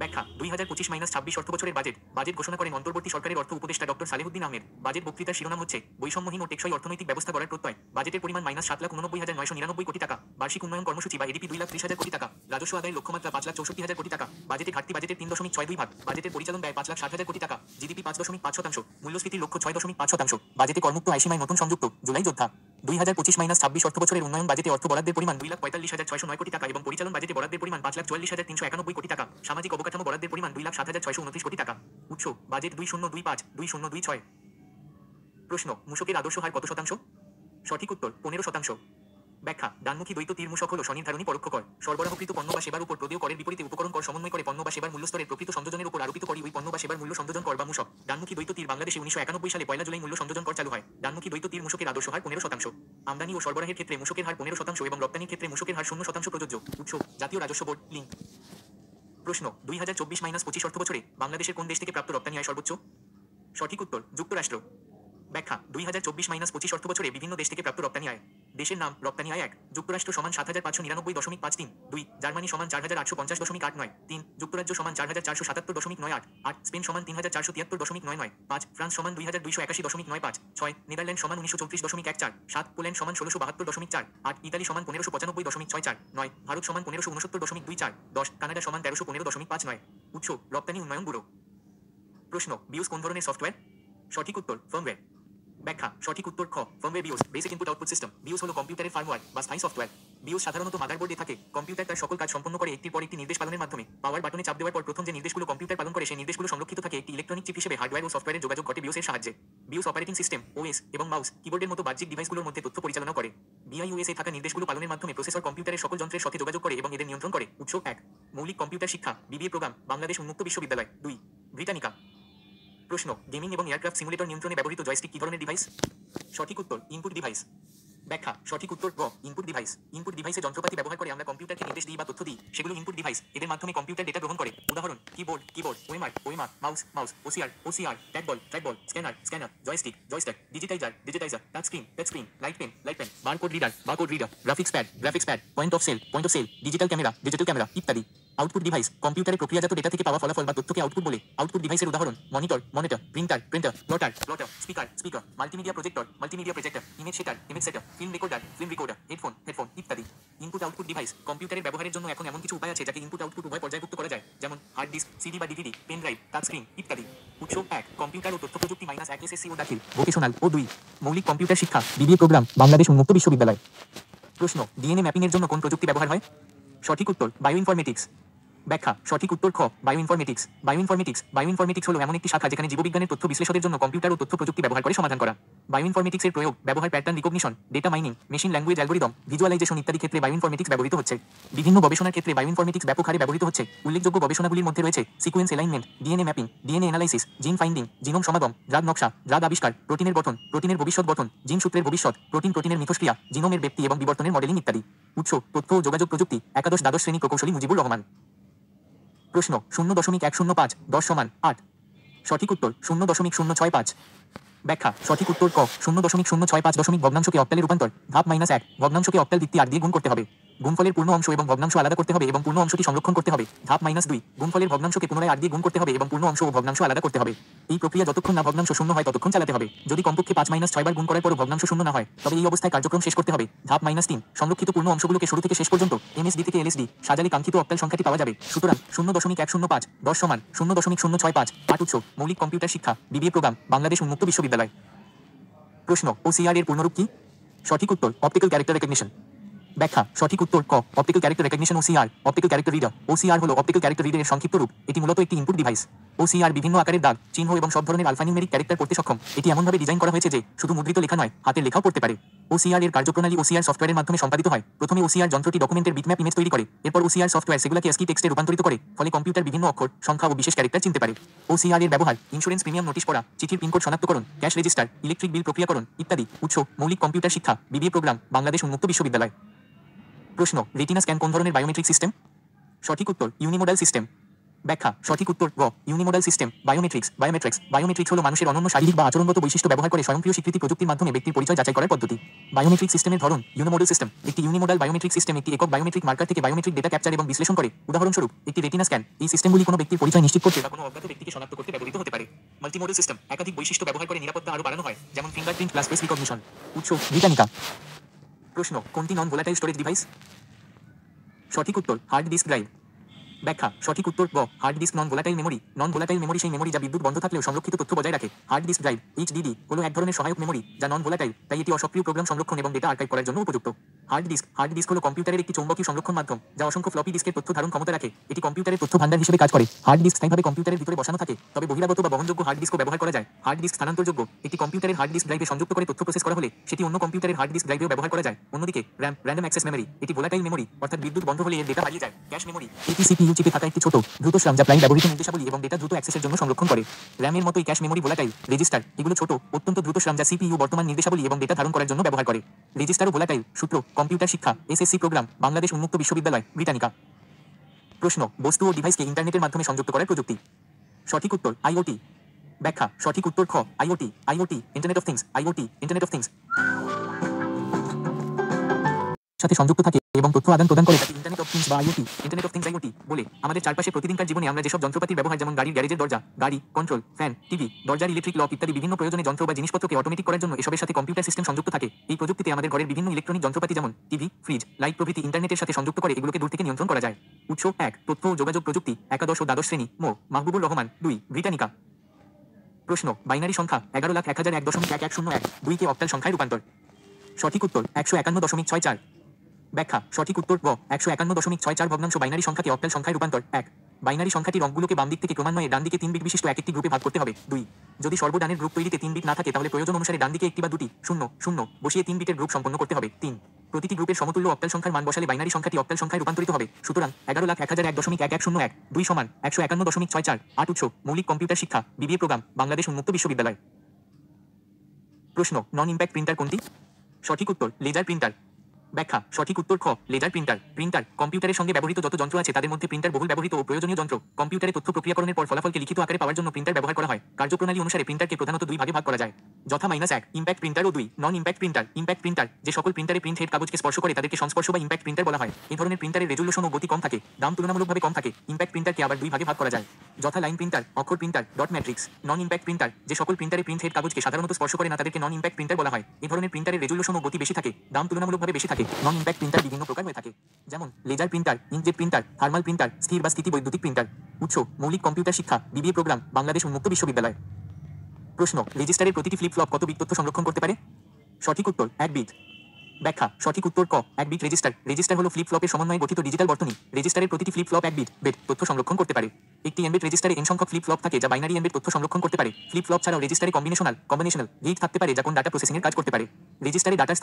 ব্যাখ্যা, 2025-26 অর্থ বছরের বাজেট ঘোষণা করেন অন্তর্বর্তী সরকারের অর্থ উপদেষ্টা ডক্টর সালেহুদ্দিন আহমেদ। বাজেট বক্তৃতার শিরোনাম হচ্ছে বৈষম্যহীন ও টেকসই অর্থনৈতিক ব্যবস্থা গড়ার প্রত্যয়। বাজেটের পরিমাণ -7,89,999 কোটি টাকা। বার্ষিক উন্নয়ন কর্মসূচি বা এডিপি 2,30,000 কোটি টাকা। রাজস্ব আদায়ের লক্ষ্যমাত্রা 5,64,000 কোটি টাকা। বাজেটে ঘাটতি বাজেটের 3.62 ভাগ। বাজেটের পরিচালন ব্যয় 5,60,000 কোটি টাকা। জিডিপি 5.5%। মূল্যস্ফীতির লক্ষ্য 6.5%। বাজেটে করমুক্ত আয়সীমায় নতুন সংযুক্ত জুলাই যোদ্ধা। 2025-26 অর্থ বছরের উন্নয়ন বাজেটে অর্থ বরাদ্দের পরিমাণ 2,45,609 কোটি টাকা এবং পরিচালন বাজেটে বরাদ্দের পরিমাণ 5,44,391 কোটি টাকা। সামাজিক অবকাঠামো বরাদ্দের পরিমাণ 2,07,629 কোটি টাকা। উৎস বাজেট 2025-2026। প্রশ্ন, মূসকের আদর্শ হার কত শতাংশ? সঠিক উত্তর 15%। ব্যাখ্যা, ডানমুখী দ্বৈত তীর মূসক হল স্বনির্ধারণী পরোক্ষ কর। সরবরাহকৃত পণ্য বা সেবার উপর প্রদেয় করের বিপরীতে উপকরণ কর সমন্বয় করে পণ্য বা সেবার মূল্যস্তরের প্রকৃত সংযোজনের উপর আরোপিত করি ওই পণ্য বা সেবার মূল্য সংযোজন কর বা মূসক। ডানমুখী দ্বৈত তীর বাংলাদেশে 1991 সালে 1 জুলাই মূল্য সংযোজন কর চালু হয়। ডানমুখী দ্বৈত তীর মূসকের আদর্শ হার 15%। আমদানি ও সরবরাহের ক্ষেত্রে মূসকের হার 15% এবং রপ্তানির ক্ষেত্রে মূসকের হার 0% প্রযোজ্য। উৎস জাতীয় রাজস্ব বোর্ড লিঙ্ক। প্রশ্ন, 2024-25 অর্থ বছরে বাংলাদেশের কোন দেশ থেকে প্রাপ্ত রপ্তানি আয় সর্বোচ্চ? সঠিক উত্তর যুক্তরাষ্ট্র। ব্যাখ্যা, 2024-25 অর্থ বছরে বিভিন্ন দেশ থেকে প্রাপ্ত রপ্তানি আয়। দেশের নাম রপ্তানি আয় 1, যুক্তরাষ্ট্র সমান 7,599.53, 2, জার্মানি সমান 4,850.89, 3, যুক্তরাজ্য সমান 4,477.98, 8, স্পেন সমান 3,473.99, 5, ফ্রান্স সমান 2,281.95, 6, নেদারল্যান্ড সমান 1934.14, 7, পোল্যান্ড সমান 1672.4, 8, ইতালি সমান 1595.64, 9, ভারত সমান 1569.24, 10, কানাডা সমান 1315.59। উৎস রপ্তানি উন্নয়ন ব্যুরো। প্রশ্ন, বিওস কোন ধরনের সফটওয়্যার? সঠিক উত্তর ফার্মওয়্যার। ব্যাখ্যা, সঠিক উত্তর খ, firmware BIOS basic input output system. BIOS হলো কম্পিউটারের ফার্মওয়্যার বা স্থায়ী সফটওয়্যার। বিওস সাধারণত মাদারবোর্ডে থাকে। কম্পিউটার তার সকল কাজ সম্পন্ন করে একটির পর একটি নির্দেশ পালনের মাধ্যমে। পাওয়ার বাটনে চাপ দেওয়ার পর প্রথম যে নির্দেশগুলো কম্পিউটার পালন করে সেই নির্দেশগুলো সংরক্ষিত থাকে একটি ইলেকট্রনিক চিপ হিসেবে। হার্ডওয়্যার ও সফটওয়্যারের যোগাযোগ ঘটে বিওসের সাহায্যে। বিওস অপারেটিং সিস্টেম ওএস এবং মাউস, কিবোর্ডের মতো বাহ্যিক ডিভাইসগুলোর মধ্যে তথ্য পরিচালনা করে। বিআইওএস এ থাকা নির্দেশগুলো পালনের মাধ্যমে প্রসেসর কম্পিউটারের সকল যন্ত্রের সাথে যোগাযোগ করে এবং এদের নিয়ন্ত্রণ করে। উৎস 1, মৌলিক কম্পিউটার শিক্ষা বিবিএ প্রোগ্রাম বাংলাদেশ উন্মুক্ত বিশ্ববিদ্যালয়। 2, ব্রিটানিকা। প্রশ্ন, গেমিং এবং এয়ারক্রাফট সিমুলেটর নিয়ন্ত্রণে ব্যবহৃত জয়স্টিক কি ধরনের ডিভাইস? সঠিক উত্তর ইনপুট ডিভাইস। ব্যাখ্যা, সঠিক উত্তর গ, ইনপুট ডিভাইস। ইনপুট ডিভাইসে যন্ত্রপাতি ব্যবহার করে আমরা কম্পিউটারকে নির্দেশ দিই বা তথ্য দিই, সেগুলো ইনপুট ডিভাইস। এদের মাধ্যমে কম্পিউটার ডেটা গ্রহণ করে। উদাহরণ, keyboard, OMR, mouse, OCR, trackball, scanner, joystick, digitiser, touch screen, light pen, barcode reader, graphics pad, point of sale, digital camera ইত্যাদি। আউটপুট ডিভাইস, কম্পিউটারে প্রক্রিয়াজাত ডেটা থেকে পাওয়া ফলাফল বা তথ্যকে আউটপুট বলে। আউটপুট ডিভাইসের উদাহরণ, monitor, printer, plotter, speaker, multimedia projector, image সেটার, ফিল্ম রেকর্ডার, হেডফোন ইত্যাদি। ইনপুট আউটপুট ডিভাইস, কম্পিউটারের ব্যবহারের জন্য এখন এমন কিছু উপায় আছে যাকে ইনপুট আউটপুট উভয় পর্যায়ভুক্ত করা যায়, যেমন হার্ড ডিস্ক, সিডি বা DVD, pen drive, touch screen ইত্যাদি। উৎস 1, কম্পিউটার ও তথ্য প্রযুক্তি -1 এসএসসি ও দাখিল ভোকেশনাল ও 2, মৌলিক কম্পিউটার শিক্ষা বিবিএ প্রোগ্রাম বাংলাদেশ উন্মুক্ত বিশ্ববিদ্যালয়। প্রশ্ন, ডিএনএ ম্যাপিং এর জন্য কোন প্রযুক্তি ব্যবহার হয়? সঠিক উত্তর বায়োইনফরমেটিক্স। ব্যাখ্যা সঠিক উত্তর খ বায়োইনফরমেটিক্স। বায়োইনফরমেটিক্স হলো এমন একটি শাখা যেখানে জীববিজ্ঞানের তথ্য বিশ্লেষণের জন্য কম্পিউটার ও তথ্য প্রযুক্তি ব্যবহার করে সমাধান করা। বায়োইনফরমেটিক্সের প্রয়োগ, ব্যবহার, pattern recognition, data mining, machine language algorithm, visualisation ইত্যাদি ক্ষেত্রে বায়োইনফরমেটিক্স ব্যবহৃত হচ্ছে। বিভিন্ন গবেষণার ক্ষেত্রে বায়োইনফরমেটিক্স ব্যাপক হারে ব্যবহৃত হচ্ছে। উল্লেখযোগ্য গবেষণাগুলির মধ্যে রয়েছে sequence alignment, DNA mapping, DNA analysis, জিন ফাইন্ডিং, জিনোম সমাগম, ড্রাগ নকশা, ড্রাগ আবিষ্কার, প্রোটিনের গঠন, প্রোটিনের ভবিষ্যৎ গঠন, জিন সূত্রের ভবিষ্যৎ, প্রোটিনের মিথস্ক্রিয়া, জিনোমের ব্যক্তি এবং বিবর্তনের মডেলিং ইত্যাদি। উৎস তথ্য ও যোগাযোগ প্রযুক্তি, একাদশ দ্বাদশ শ্রেণী প্রকৌশলী মুজিবুর রহমান। প্রশ্ন 0.105 10 সমান 8। সঠিক উত্তর 0.065। ব্যাখ্যা সঠিক উত্তর ক 0.065 দশমিক ভগ্নাংশকে অক্টালে রূপান্তর। ধাপ -1 ভগ্নাংশকে অক্টাল ভিত্তি 8 দিয়ে গুণ করতে হবে। গুণফলের পূর্ণ অংশ এবং ভগ্নাংশ আলাদা করতে হবে এবং পূর্ণ অংশটি সংরক্ষণ করতে হবে। ধাপ -2 গুণফলের ভগ্নাংশকে পুনরায় 8 দিয়ে গুণ করতে হবে এবং পূর্ণ অংশ ও ভগ্নাংশ আলাদা করতে হবে। এই প্রক্রিয়া যতক্ষণ না ভগ্নাংশ শূন্য হয় ততক্ষণ চালাতে হবে। যদি কমপক্ষে 5 - 6 বার গুণ করার পরও ভগ্নাংশ শূন্য না হয় তবে এই অবস্থায় কার্যক্রম শেষ করতে হবে। ধাপ -3 সংরক্ষিত পূর্ণ অংশগুলোকে শুরু থেকে শেষ পর্যন্ত এমএসডি থেকে এলএসডি সাজালে কাঙ্ক্ষিত অক্টাল সংখ্যাটি পাওয়া যাবে। সুতরাং 0.105 10 সমান 0.065। 8 উৎস মৌলিক কম্পিউটার শিক্ষা, বিবিএ প্রোগ্রাম, বাংলাদেশ উন্মুক্ত বিশ্ববিদ্যালয়। প্রশ্ন ওসিআর এর পূর্ণরূপ কি? সঠিক উত্তর অপটিক্যাল ক্যারেক্টার রেকগনিশন। ব্যাখ্যা সঠিক উত্তর ক optical character recognition OCR. Optical character reader OCR হলো অপটিক্যাল ক্যারেক্টার রিডারের সংক্ষিপ্ত রূপ। এটি মূলত একটি ইনপুট ডিভাইস। ওসিআর বিভিন্ন আকারের দাগ, চিহ্ন এবং সব ধরনের আলফানিউমেরিক ক্যারেক্টার পড়তে সক্ষম। এটি এমনভাবে ডিজাইন করা হয়েছে যে শুধু মুদ্রিত লেখা নয়, হাতের লেখাও পড়তে পারে। ওসিআর এর কার্যপ্রণালী ওসিআর সফটওয়্যারের মাধ্যমে সম্পাদিত হয়। প্রথমে ওসিআর যন্ত্রটি ডকুমেন্টের বিটম্যাপ ইমেজ তৈরি করে। এরপর ওসিআর সফটওয়্যার সেগুলোকে ASCII টেক্সটে রূপান্তরিত করে। ফলে কম্পিউটার বিভিন্ন অক্ষর, সংখ্যা ও বিশেষ ক্যারেক্টার চিনতে পারে। ওসিআর এর ব্যবহার ইন্স্যুরেন্স প্রিমিয়াম নোটিশ পড়া, চিঠির পিনকোড শনাক্তকরণ, ক্যাশ রেজিস্টার, ইলেকট্রিক বিল প্রক্রিয়াকরণ ইত্যাদি। উৎস মৌলিক কম্পিউটার শিক্ষা, বিবিএ প্রোগ্রাম, বাংলাদেশ উন্মুক্ত বিশ্ববিদ্যালয়। প্রশ্ন রেটিনা স্ক্যান কোন ধরনের বায়োমেট্রিক সিস্টেম? সঠিক উত্তর ইউনিমোডাল সিস্টেম। ব্যাখ্যা সঠিক উত্তর গ ইউনিমোডাল সিস্টেম। বায়োমেট্রিক্স হলো মানুষের অনন্য শারীরিক বা আচরণগত বৈশিষ্ট্য ব্যবহার করে স্বয়ংক্রিয় স্বীকৃতি প্রযুক্তির মাধ্যমে ব্যক্তির পরিচয় যাচাই করার পদ্ধতি। বায়োমেট্রিক সিস্টেমের ধরন ইউনিমোডাল সিস্টেম। একটি ইউনিমোডাল বায়োমেট্রিক সিস্টেম একটি একক বায়োমেট্রিক মার্কার থেকে বায়োমেট্রিক ডেটা ক্যাপচার এবং বিশ্লেষণ করে। উদাহরণস্বরূপ একটি রেটিনা স্ক্যান। এই সিস্টেমগুলি কোনো ব্যক্তির পরিচয় নিশ্চিত করতে বা কোনো অজ্ঞাত ব্যক্তিকে শনাক্ত করতে ব্যবহৃত হতে পারে। মাল্টিমোডাল সিস্টেম একাধিক বৈশিষ্ট্য ব্যবহার করে নিরাপত্তা আরও বাড়ানো হয়, যেমন ফিঙ্গারপ্রিন্ট প্লাস ফেস রিকগনিশন। উৎস ব্রিটানিকা। প্রশ্ন কোনটি নন ভোলাটাইল স্টোরেজ ডিভাইস? সঠিক উত্তর হার্ড ডিস্ক ড্রাইভ। ব্যাখ্যা সঠিক উত্তর গ hard disk non volatile memory. Non volatile memory সেই মেমরি যা বিদ্যুৎ বন্ধ থাকলেও সংরক্ষিত তথ্য বজায় রাখে। হার্ড ডিস্ক ড্রাইভ HDD হলো এক ধরনের সহায়ক মেমরি যা নন ভোলাটাইল, তাই এটি অসক্রিয় প্রোগ্রাম সংরক্ষণ এবং ডেটা আর্কাইভ করার জন্য উপযুক্ত। হার্ড ডিস্ক হলো কম্পিউটারের একটি চৌম্বকীয় সংরক্ষণ মাধ্যম যা অসংখ্য ফ্লপি ডিস্কের তথ্য ধারণ ক্ষমতা রাখে। এটি কম্পিউটারের তথ্য ভান্ডার হিসেবে কাজ করে। হার্ড ডিস্ক স্থায়ীভাবে কম্পিউটারের ভিতরে বসানো থাকে, তবে বহিরাগত বা বহনযোগ্য হার্ড ডিস্কও ব্যবহার করা যায়। হার্ড ডিস্ক স্থানান্তরযোগ্য। একটি কম্পিউটারের হার্ড ডিস্ক ড্রাইভে সংযুক্ত করে তথ্য প্রসেস করা হলে সেটি অন্য কম্পিউটারের হার্ড ডিস্ক ড্রাইভেও ব্যবহার করা যায়। অন্যদিকে RAM র্যান্ডম অ্যাক্সেস মেমরি। এটি ভোলাটাইল মেমরি, অর্থাৎ বিদ্যুৎ বন্ধ হলে এর ডেটা হারিয়ে যায়। ক্যাশ মেমরি এটি CPU চিপে থাকা একটি ছোট দ্রুত RAM যা প্রায়ই ব্যবহৃত নির্দেশাবলী এবং ডেটা দ্রুত অ্যাক্সেসের জন্য সংরক্ষণ করে। র্যামের মতোই ক্যাশ মেমরি ভোলাটাইল। রেজিস্টার এগুলো ছোট অত্যন্ত দ্রুত RAM যা CPU বর্তমান নির্দেশাবলী এবং ডেটা ধারণ করার জন্য ব্যবহার করে। রেজিস্টার ও ভোলাটাইল। সূত্র কম্পিউটার শিক্ষা, SSC প্রোগ্রাম, বাংলাদেশ উন্মুক্ত বিশ্ববিদ্যালয়, ব্রিটানিকা। প্রশ্ন বস্তু ও ডিভাইসকে ইন্টারনেটের মাধ্যমে সংযুক্ত করার প্রযুক্তি। সঠিক উত্তর IoT। ব্যাখ্যা সঠিক উত্তর খ IoT ইন্টারনেট অফ থিংস সাথে সংযুক্ত থাকে এবং তথ্য আদান প্রদান করে তাকে ইন্টারনেট অফ থিংস বা IoT বলে। আমাদের চারপাশে প্রতিদিনকার জীবনে আমরা যেসব যন্ত্রপাতির ব্যবহার, যেমন গাড়ির গ্যারেজের দরজা, গাড়ি কন্ট্রোল, ফ্যান, টিভি, দরজার ইলেকট্রিক লক ইত্যাদি বিভিন্ন প্রয়োজনে যন্ত্র বা জিনিসপত্রকে অটোমেটিক করার জন্য এসবের সাথে কম্পিউটার সিস্টেম সংযুক্ত থাকে। এই প্রযুক্তিতে আমাদের ঘরের বিভিন্ন ইলেকট্রনিক যন্ত্রপাতি যেমন টিভি, ফ্রিজ, লাইট প্রভৃতি ইন্টারনেটের সাথে সংযুক্ত করে এগুলোকে দূর থেকে নিয়ন্ত্রণ করা যায়। উৎস 1 তথ্য ও যোগাযোগ প্রযুক্তি, একাদশ ও দ্বাদশ শ্রেণী, মো মাহবুবুর রহমান, 2 ব্রিটানিকা। প্রশ্ন বাইনারি সংখ্যা 11,01,01,101 2 কে অক্টাল সংখ্যায় রূপান্তর। সঠিক উত্তর 151.64। ব্যাখ্যা সঠিক উত্তর গ 151.64 ভগ্নাংশ বাইনারি সংখ্যাকে অক্টাল সংখ্যায় রূপান্তর। 1 বাইনারি সংখ্যাটির অঙ্কগুলোকে বাম দিক থেকে ক্রমান্বয়ে ডান দিকে 3 বিট বিশিষ্ট এক একটি গ্রুপে ভাগ করতে হবে। 2 যদি সর্বডানের গ্রুপ তৈরিতে 3 বিট না থাকে তাহলে প্রয়োজন অনুসারে ডান দিকে একটি বা দুটি 0 0 বসিয়ে 3 বিটের গ্রুপ সম্পন্ন করতে হবে। 3 প্রতিটি গ্রুপের সমতুল্য অক্টাল সংখ্যার মান বসালে বাইনারি সংখ্যাটি অক্টাল সংখ্যায় রূপান্তরিত হবে। সুতরাং 11,01,01,101 2 সমান 151.64। 8 উৎস মৌলিক কম্পিউটার শিক্ষা, বিবিএ প্রোগ্রাম, বাংলাদেশ উন্মুক্ত বিশ্ববিদ্যালয়। প্রশ্ন নন ইম্প্যাক্ট প্রিন্টার কোনটি? সঠিক উত্তর লেজার প্রিন্টার। ব্যাখ্যা সঠিক উত্তর খ লেজার প্রিন্টার কম্পিউটারের সঙ্গে ব্যবহৃত যত যন্ত্র আছে তাদের মধ্যে প্রিন্টার বহুল ব্যবহৃত ও প্রয়োজনীয় যন্ত্র। কম্পিউটারে তথ্য প্রক্রিয়াকরণের পর ফলাফলকে লিখিত আকারে পাওয়ার জন্য প্রিন্টার ব্যবহার করা হয়। কার্যপ্রণালী অনুসারে প্রিন্টারকে প্রধানত 2 ভাগে ভাগ করা যায়, যথা -1 ইম্প্যাক্ট প্রিন্টার ও 2 নন ইম্প্যাক্ট প্রিন্টার। ইম্প্যাক্ট প্রিন্টার যে সকল প্রিন্টারে প্রিন্ট হেড কাগজকে স্পর্শ করে তাদেরকে সংস্পর্শ বা ইম্প্যাক্ট প্রিন্টার বলা হয়। এই ধরনের প্রিন্টারের রেজুলেশন ও গতি কম থাকে, দাম তুলনামূলকভাবে কম থাকে। ইম্প্যাক্ট প্রিন্টারকে আবার 2 ভাগে ভাগ করা যায়, যথা লাইন প্রিন্টার, অক্ষর প্রিন্টার, ডট ম্যাট্রিক্স। নন ইম্প্যাক্ট প্রিন্টার যে সকল প্রিন্টারে প্রিন্ট হেড কাগজকে সাধারণত স্পর্শ করে না তাদেরকে নন ইম্প্যাক্ট প্রিন্টার বলা হয়। এই ধরনের প্রিন্টারের রেজুলেশন ও গতি বেশি থাকে, দাম তুলনামূলকভাবে বেশি থাকে। নন ইম্প্যাক্ট প্রিন্টার বিভিন্ন প্রকার হয়ে থাকে, যেমন laser printer, inkjet printer, thermal printer, স্থির বা স্থিতি বৈদ্যুতিক প্রিন্টার। উৎস মৌলিক কম্পিউটার শিক্ষা, বিবিএ প্রোগ্রাম, বাংলাদেশ উন্মুক্ত বিশ্ববিদ্যালয়। প্রশ্ন রেজিস্টারের প্রতিটি ফ্লিপ ফ্লপ কত বিট তথ্য সংরক্ষণ করতে পারে? সঠিক উত্তর 1 বিট। ব্যাখ্যা সঠিক উত্তর ক 1 বিট রেজিস্টার। রেজিস্টার হলো ফ্লিপ ফ্লপের সমন্বয়ে গঠিত ডিজিটাল বর্তনী। রেজিস্টারের প্রতিটি ফ্লিপ ফ্লপ 1 বিট তথ্য সংরক্ষণ করতে পারে। একটি এমবেড রেজিস্টারে n সংখ্যক ফ্লিপ ফ্লপ থাকে যা বাইনারি এমবেড তথ্য সংরক্ষণ করতে পারে। ফ্লিপ ফ্লপ ছাড়াও রেজিস্টারে কম্বিনেশনাল গেট থাকতে পারে যা কোন ডাটা প্রসেসিং এর কাজ করতে পারে। রেজিস্টারে ডাটার